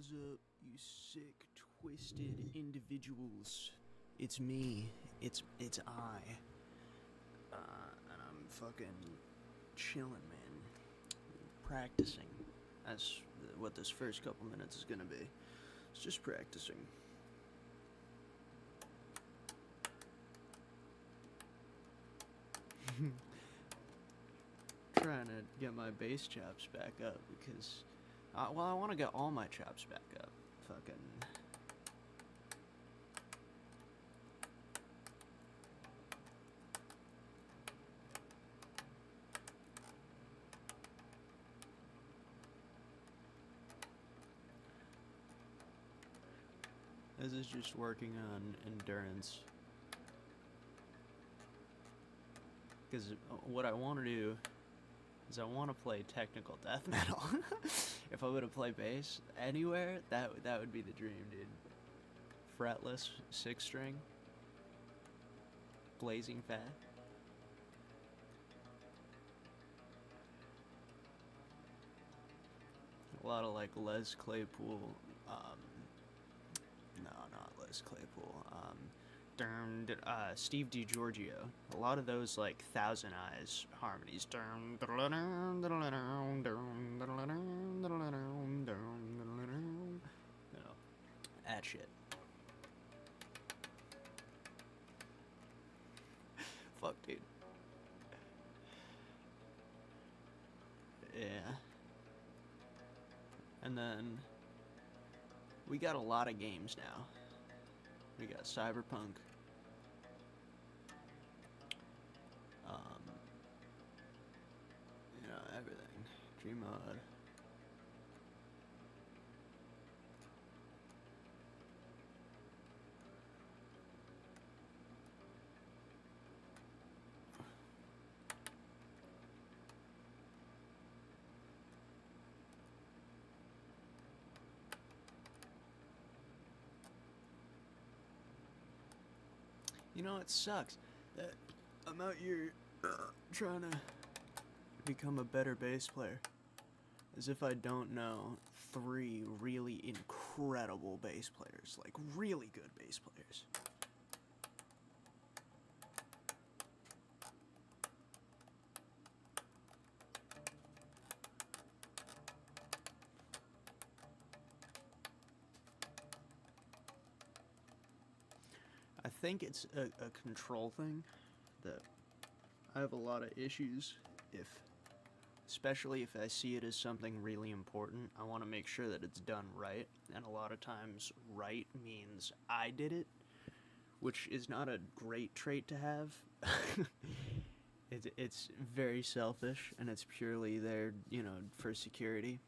What's up, you sick, twisted individuals? It's me. It's I. And I'm fucking chilling, man. Practicing. That's what this first couple minutes is gonna be. It's just practicing. Trying to get my bass chops back up because, I want to get all my chops back up. Fucking. This is just working on endurance. Because what I want to do is I want to play technical death metal. If I were to play bass anywhere, that would be the dream, dude. Fretless, 6-string, blazing fat. A lot of like Les Claypool. No, not Les Claypool. Steve DiGiorgio. A lot of those like Thousand Eyes harmonies. You know, that shit. Fuck, dude. Yeah. And then we got a lot of games now. We got Cyberpunk. You know, everything. Gmod. You know, it sucks that I'm out here trying to become a better bass player. As if I don't know 3 really incredible bass players. Like, really good bass players. I think it's a control thing that I have a lot of issues especially if I see it as something really important. I want to make sure that it's done right, and a lot of times right means I did it, which is not a great trait to have. It's very selfish, and it's purely there, you know, for security,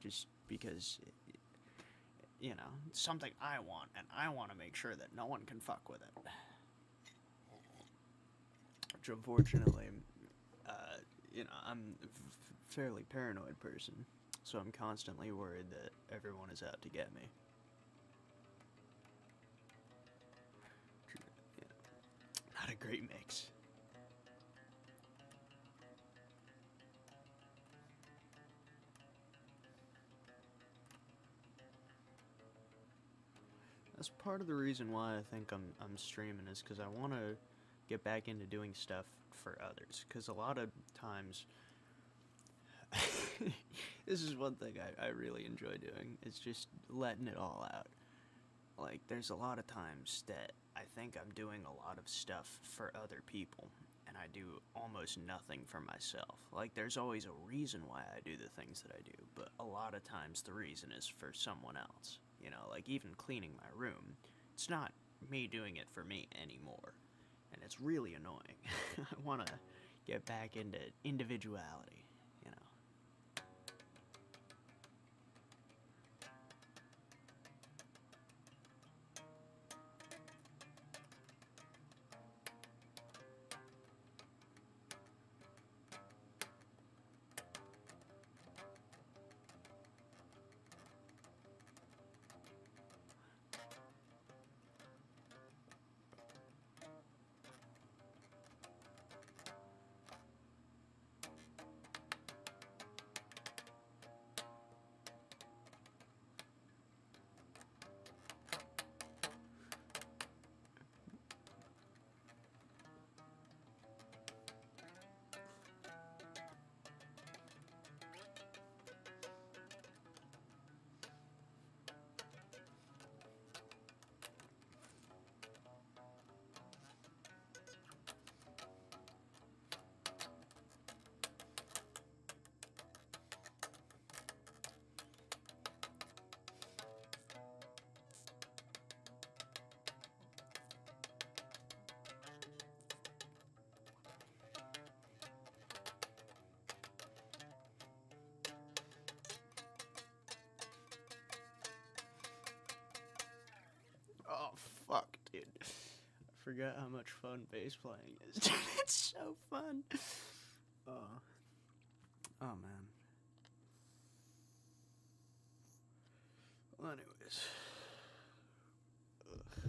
just because you know, it's something I want, and I want to make sure that no one can fuck with it. Which, unfortunately, you know, I'm a fairly paranoid person, so I'm constantly worried that everyone is out to get me. Yeah. Not a great mix. That's part of the reason why I think I'm streaming, is because I want to get back into doing stuff for others. Because a lot of times, this is one thing I really enjoy doing, is just letting it all out. Like, there's a lot of times that I think I'm doing a lot of stuff for other people, and I do almost nothing for myself. Like, there's always a reason why I do the things that I do, but a lot of times the reason is for someone else. You know, like even cleaning my room, it's not me doing it for me anymore, and it's really annoying. I want to get back into individuality, you know. forgot how much fun bass playing is. It's so fun. Oh man. Well, anyways. Ugh.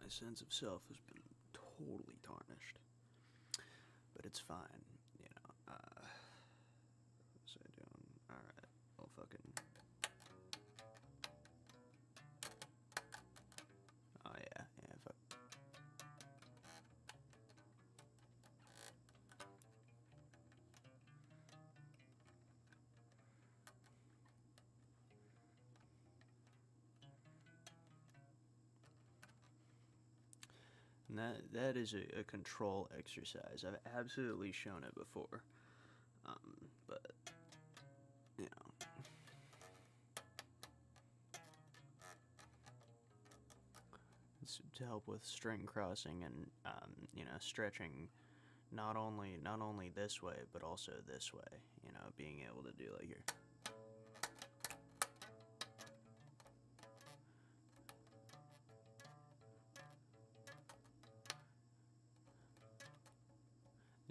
My sense of self has been totally tarnished. But it's fine, you know. What was I doing? Alright, I'll fucking... Oh yeah, fuck. And that is a control exercise. I've absolutely shown it before. But, you know. It's to help with string crossing and, you know, stretching not only this way, but also this way. You know, being able to do like your...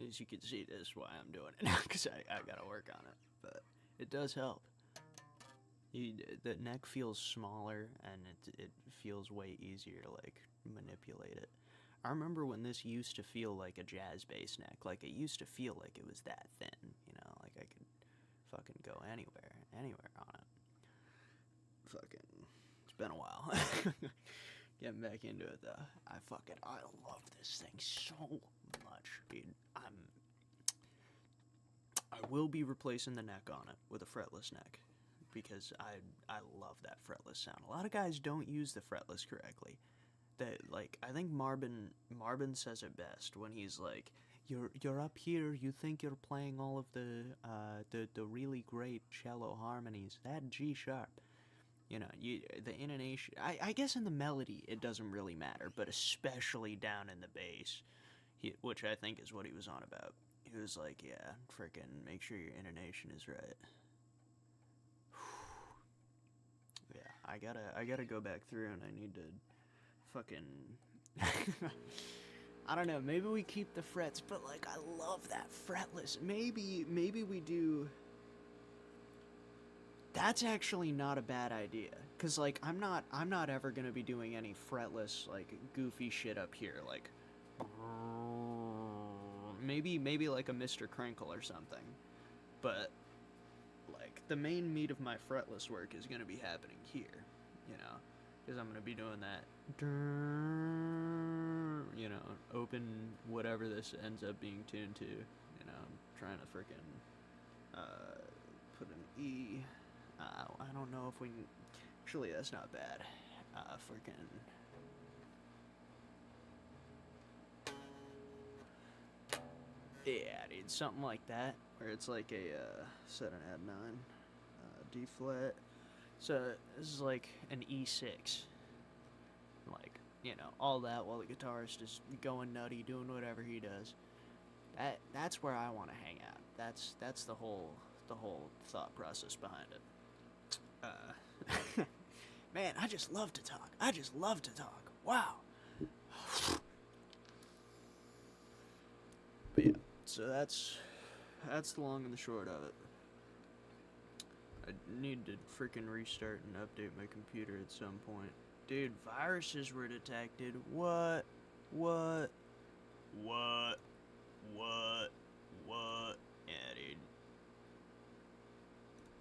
As you can see, this is why I'm doing it now, because I gotta work on it. But it does help. The neck feels smaller, and it feels way easier to, like, manipulate it. I remember when this used to feel like a jazz bass neck. Like, it used to feel like it was that thin, you know? Like, I could fucking go anywhere on it. Fucking... It's been a while. Getting back into it, though. I love this thing so much, dude. I will be replacing the neck on it with a fretless neck, because I love that fretless sound. A lot of guys don't use the fretless correctly. That, like, I think Marvin says it best when he's like, you're up here, you think you're playing all of the really great cello harmonies, that G sharp. You know, the intonation, I guess in the melody it doesn't really matter, but especially down in the bass, which I think is what he was on about. He was like, yeah, frickin' make sure your intonation is right. Yeah, I gotta go back through and I need to fucking... I don't know, maybe we keep the frets, but like, I love that fretless. Maybe we do... That's actually not a bad idea, cause like I'm not ever gonna be doing any fretless like goofy shit up here, like maybe like a Mr. Crinkle or something, but like the main meat of my fretless work is gonna be happening here, you know, cause I'm gonna be doing that, you know, open whatever this ends up being tuned to, you know, I'm trying to frickin' put an E. I don't know if we can... Actually, that's not bad. Freaking... Yeah, dude, something like that, where it's like a 7 add 9, D flat. So this is like an E6. Like, you know, all that while the guitarist is going nutty, doing whatever he does. That's where I want to hang out. That's the whole thought process behind it. Man, I just love to talk. Wow. But yeah, so that's the long and the short of it. I need to freaking restart and update my computer at some point. Dude, viruses were detected. What? Yeah, dude.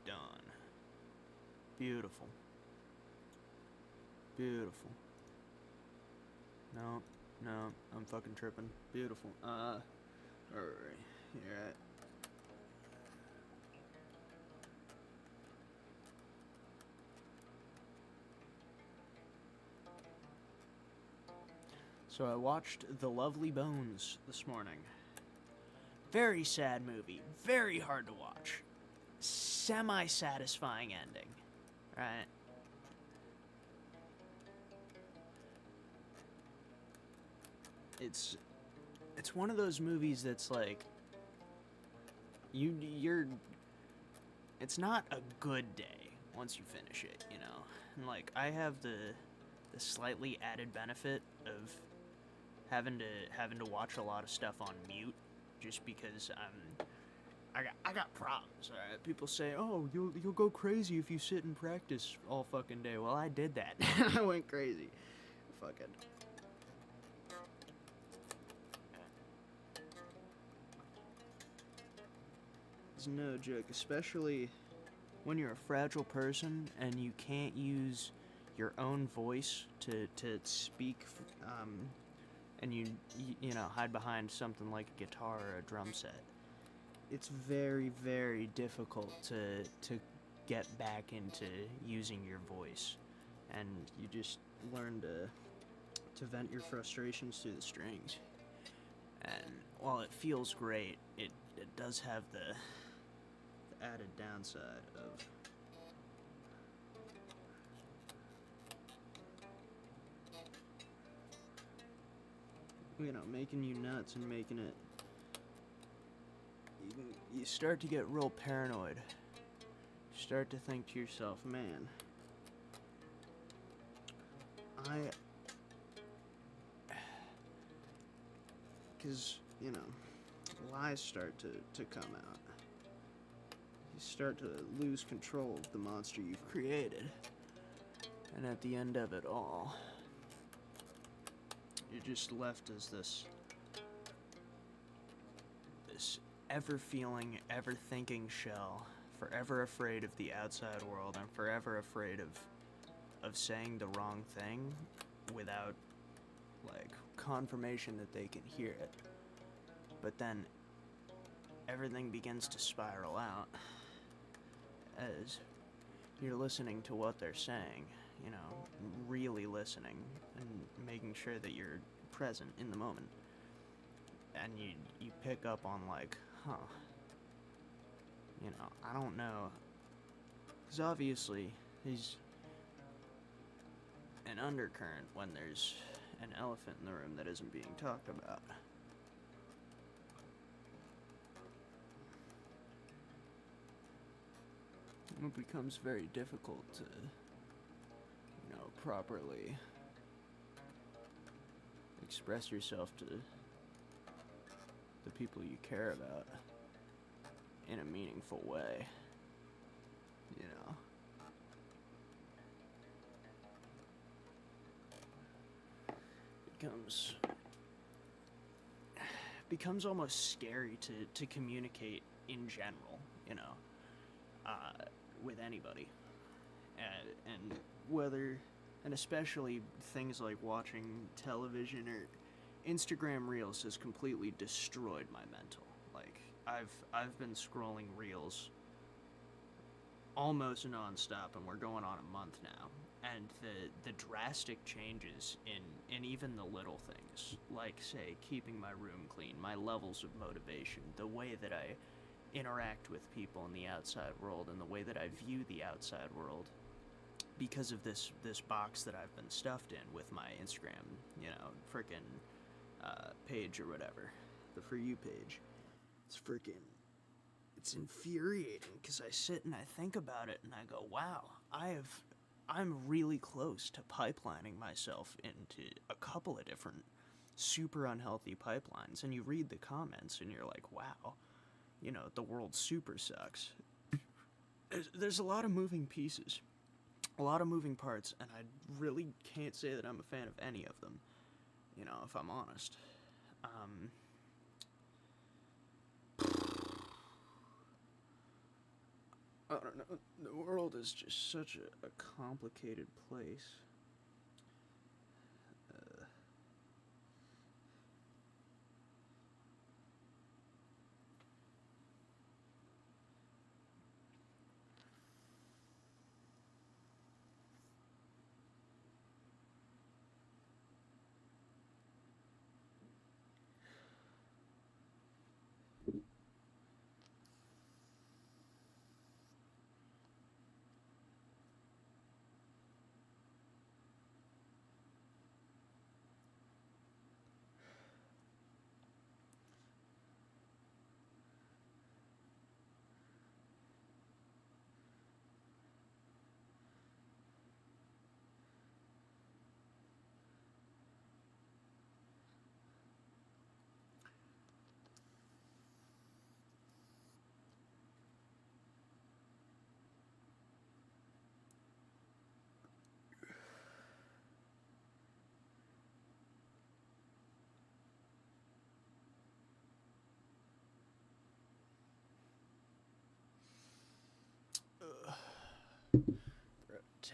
Done. Beautiful. No, I'm fucking tripping. Beautiful. Alright. You're right. So I watched The Lovely Bones this morning. Very sad movie. Very hard to watch. Semi-satisfying ending. Right? It's one of those movies that's like... You're... it's not a good day once you finish it, you know. And like I have the slightly added benefit of having to watch a lot of stuff on mute, just because I got problems. All right, people say, "Oh, you'll go crazy if you sit and practice all fucking day." Well, I did that. I went crazy. Fucking. It's no joke, especially when you're a fragile person and you can't use your own voice to speak, and you know, hide behind something like a guitar or a drum set. It's very, very difficult to get back into using your voice, and you just learn to vent your frustrations through the strings. And while it feels great, it does have the added downside of making you nuts and making it. You start to get real paranoid. You start to think to yourself, man, because, lies start to come out. You start to lose control of the monster you've created. And at the end of it all, you're just left as this ever feeling, ever thinking shell, forever afraid of the outside world and forever afraid of saying the wrong thing without like confirmation that they can hear it. But then everything begins to spiral out as you're listening to what they're saying, really listening and making sure that you're present in the moment. And you pick up on like, I don't know. Because obviously, there's an undercurrent when there's an elephant in the room that isn't being talked about. It becomes very difficult to, properly express yourself to the people you care about in a meaningful way, becomes almost scary to communicate in general, with anybody, and whether, and especially things like watching television or Instagram Reels has completely destroyed my mental. Like I've been scrolling Reels almost nonstop, and we're going on a month now. And the drastic changes in even the little things, like say keeping my room clean, my levels of motivation, the way that I interact with people in the outside world, and the way that I view the outside world, because of this box that I've been stuffed in with my Instagram, frickin' page or whatever, the For You page. It's infuriating, because I sit and I think about it and I go, wow, I'm really close to pipelining myself into a couple of different super unhealthy pipelines. And you read the comments and you're like, wow, the world super sucks. There's a lot of moving pieces, a lot of moving parts, and I really can't say that I'm a fan of any of them, if I'm honest. I don't know. The world is just such a complicated place.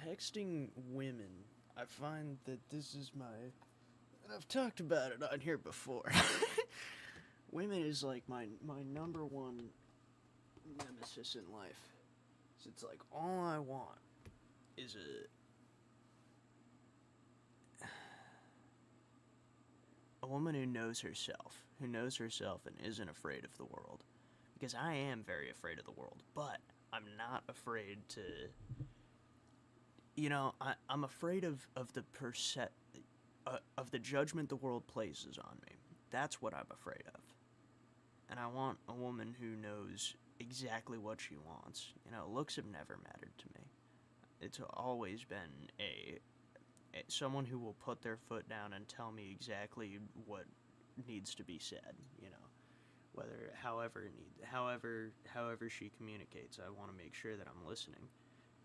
texting women, I find that this is and I've talked about it on here before. Women is like my number one nemesis in life. So it's like all I want is a woman who knows herself and isn't afraid of the world. Because I am very afraid of the world, but I'm not afraid to. I'm afraid of of the judgment the world places on me. That's what I'm afraid of. And I want a woman who knows exactly what she wants. Looks have never mattered to me. It's always been someone who will put their foot down and tell me exactly what needs to be said. Whether however she communicates, I want to make sure that I'm listening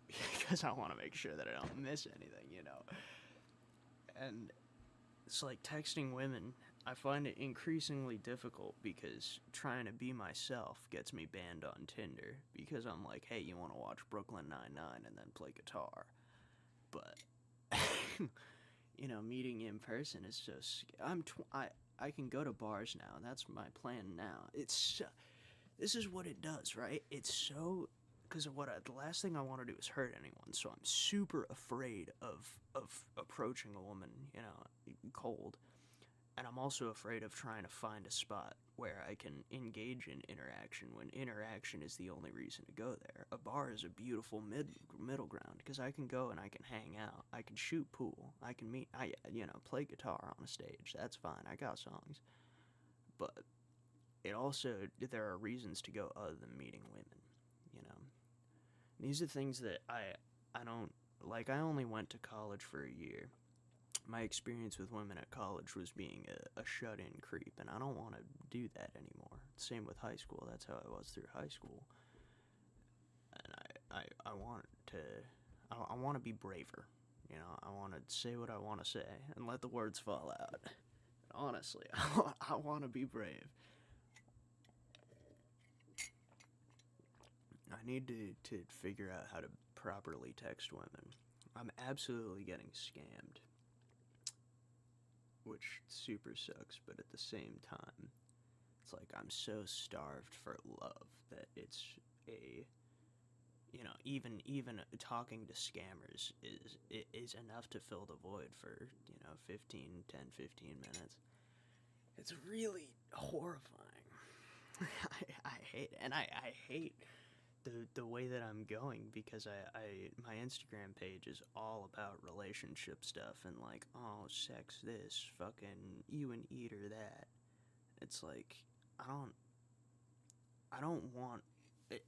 because I want to make sure that I don't miss anything. And it's like texting women. I find it increasingly difficult because trying to be myself gets me banned on Tinder because I'm like, hey, you want to watch Brooklyn Nine-Nine and then play guitar. But, meeting in person is just, I can go to bars now. That's my plan now. This is what it does, right? It's so, because the last thing I want to do is hurt anyone. So I'm super afraid of approaching a woman, cold. And I'm also afraid of trying to find a spot where I can engage in interaction when interaction is the only reason to go there. A bar is a beautiful middle ground because I can go and I can hang out. I can shoot pool. I can play guitar on a stage. That's fine. I got songs. But there are reasons to go other than meeting women, These are things that I don't, like I only went to college for a year. My experience with women at college was being a shut-in creep, and I don't want to do that anymore. Same with high school. That's how I was through high school. And I want to be braver. I want to say what I want to say and let the words fall out. Honestly, I want to be brave. I need to figure out how to properly text women. I'm absolutely getting scammed, which super sucks, but at the same time, it's like I'm so starved for love that it's even talking to scammers is enough to fill the void for 15 minutes. It's really horrifying. I hate it. And I hate the way that I'm going because my Instagram page is all about relationship stuff and like, oh, sex this, fucking you and eater that. It's like I don't want.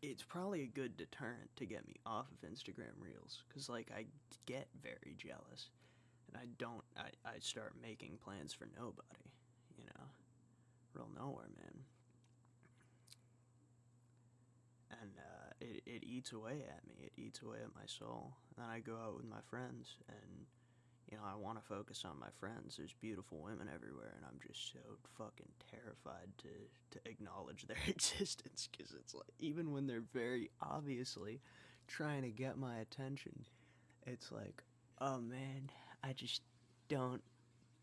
It's probably a good deterrent to get me off of Instagram Reels because like I get very jealous and I start making plans for nobody, real nowhere, man. And it eats away at me. It eats away at my soul. And then I go out with my friends, and I want to focus on my friends. There's beautiful women everywhere, and I'm just so fucking terrified to acknowledge their existence. Because it's like, even when they're very obviously trying to get my attention, it's like, oh man, I just don't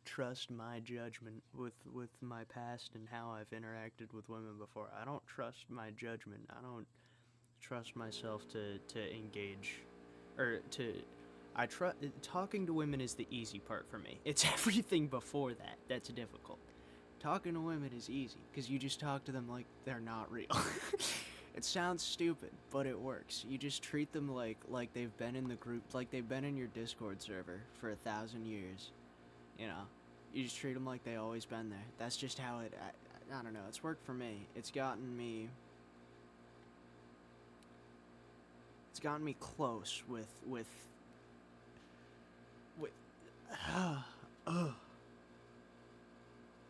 trust my judgment with my past and how I've interacted with women before. I don't trust my judgment. I don't trust myself to engage or to talking to women is the easy part for me. It's everything before that that's difficult. Talking to women is easy because you just talk to them like they're not real. It sounds stupid, but it works. You just treat them like they've been in the group, like they've been in your Discord server for 1,000 years. You just treat them like they always been there. That's just how I don't know, it's worked for me. It's gotten me close with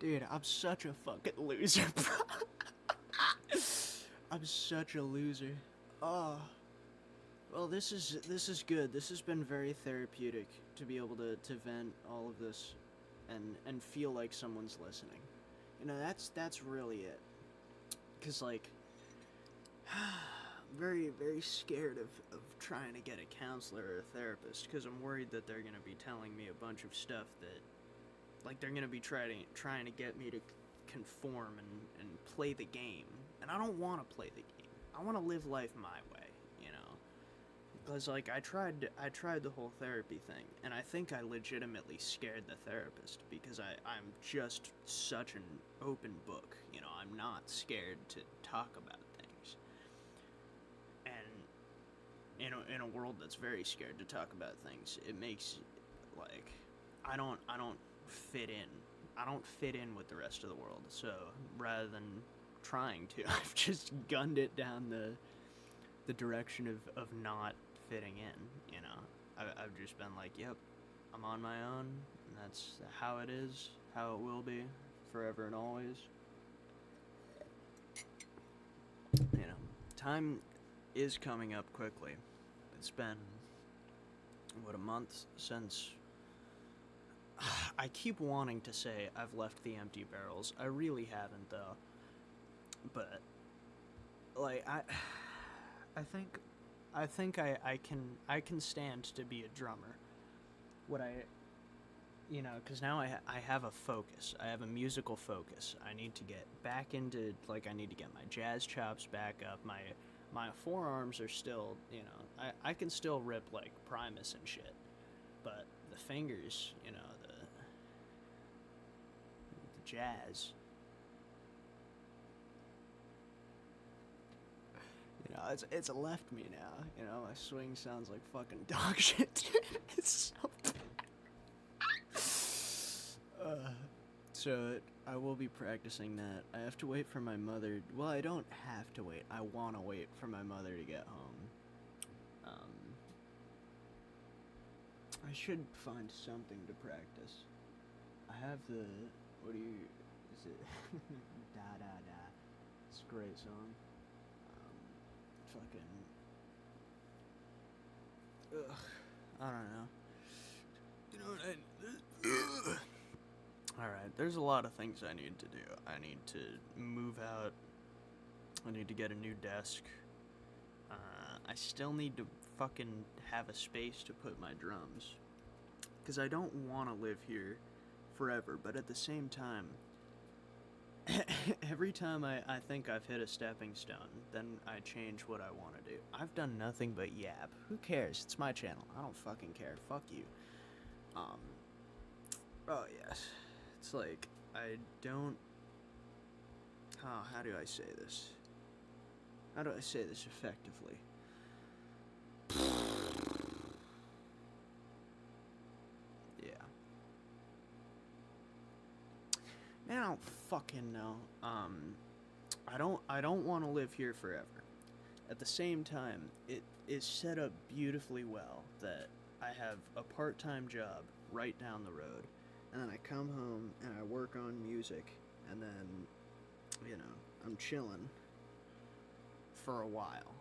dude, I'm such a fucking loser, bro. I'm such a loser. Oh. Well, this is good. This has been very therapeutic to be able to vent all of this and feel like someone's listening. That's really it. 'Cause like very, very scared of trying to get a counselor or a therapist because I'm worried that they're going to be telling me a bunch of stuff that, like, they're going to be trying to get me to conform and play the game. And I don't want to play the game. I want to live life my way, you know? Because, like, I tried the whole therapy thing, and I think I legitimately scared the therapist because I'm just such an open book, you know? I'm not scared to talk about things. And in a world that's very scared to talk about things, it makes, like, I don't fit in. I don't fit in with the rest of the world, so rather than trying to, I've just gunned it down the direction of not fitting in, you know. I've just been like, yep, I'm on my own, and that's how it is, how it will be, forever and always. You know, time is coming up quickly. It's been, what, a month since... I keep wanting to say I've left the empty barrels. I really haven't, though. But, like, I think I can stand to be a drummer. You know, because now I have a focus. I have a musical focus. I need to get back into, like, I need to get my jazz chops back up. My forearms are still, you know, I can still rip, like, Primus and shit. But the fingers, you know, the jazz. You know, it's left me now. You know, my swing sounds like fucking dog shit. It's so bad. So I will be practicing that. I have to wait for my mother. Well, I don't have to wait. I want to wait for my mother to get home. I should find something to practice. I have the... What do you... Is it... Da Da Da. It's a great song. Fucking... Ugh. I don't know. You know what Alright, there's a lot of things I need to do. I need to move out. I need to get a new desk. I still need to fucking have a space to put my drums. Because I don't want to live here forever, but at the same time, every time I think I've hit a stepping stone, then I change what I want to do. I've done nothing but yap. Who cares? It's my channel. I don't fucking care. Fuck you. Oh yes. It's like, I don't... how do I say this? How do I say this effectively? Yeah. Man, I don't fucking know. I don't want to live here forever. At the same time, it is set up beautifully well that I have a part-time job right down the road, and then I come home and I work on music, and then, you know, I'm chilling for a while.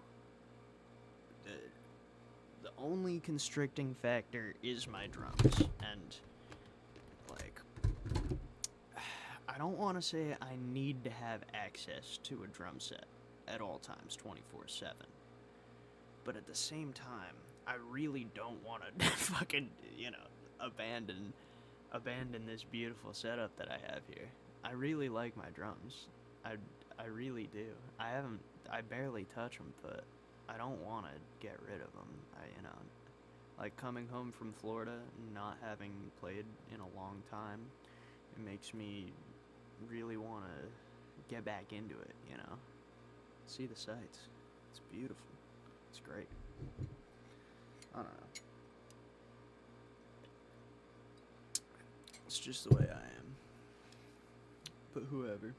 The only constricting factor is my drums, and, like, I don't want to say I need to have access to a drum set at all times, 24/7. But at the same time, I really don't want to fucking, you know, abandon this beautiful setup that I have here. I really like my drums. I really do. I barely touch them, but I don't want to get rid of them. You know, like coming home from Florida and not having played in a long time, it makes me really want to get back into it, you know. See the sights. It's beautiful. It's great. I don't know. It's just the way I am. But whoever.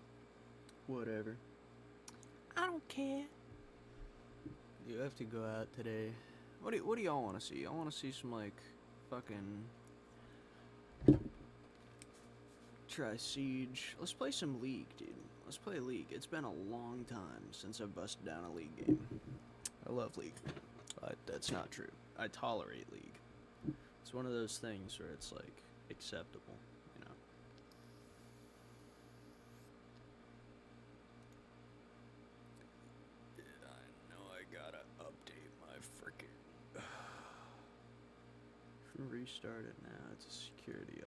Whatever. I don't care. You have to go out today. What do y'all want to see? I want to see some, like, fucking... Try Siege. Let's play some League, dude. Let's play League. It's been a long time since I busted down a League game. I love League. That's not true. I tolerate League. It's one of those things where it's, like, acceptable, you know? Yeah, I know I got restart it now. It's a security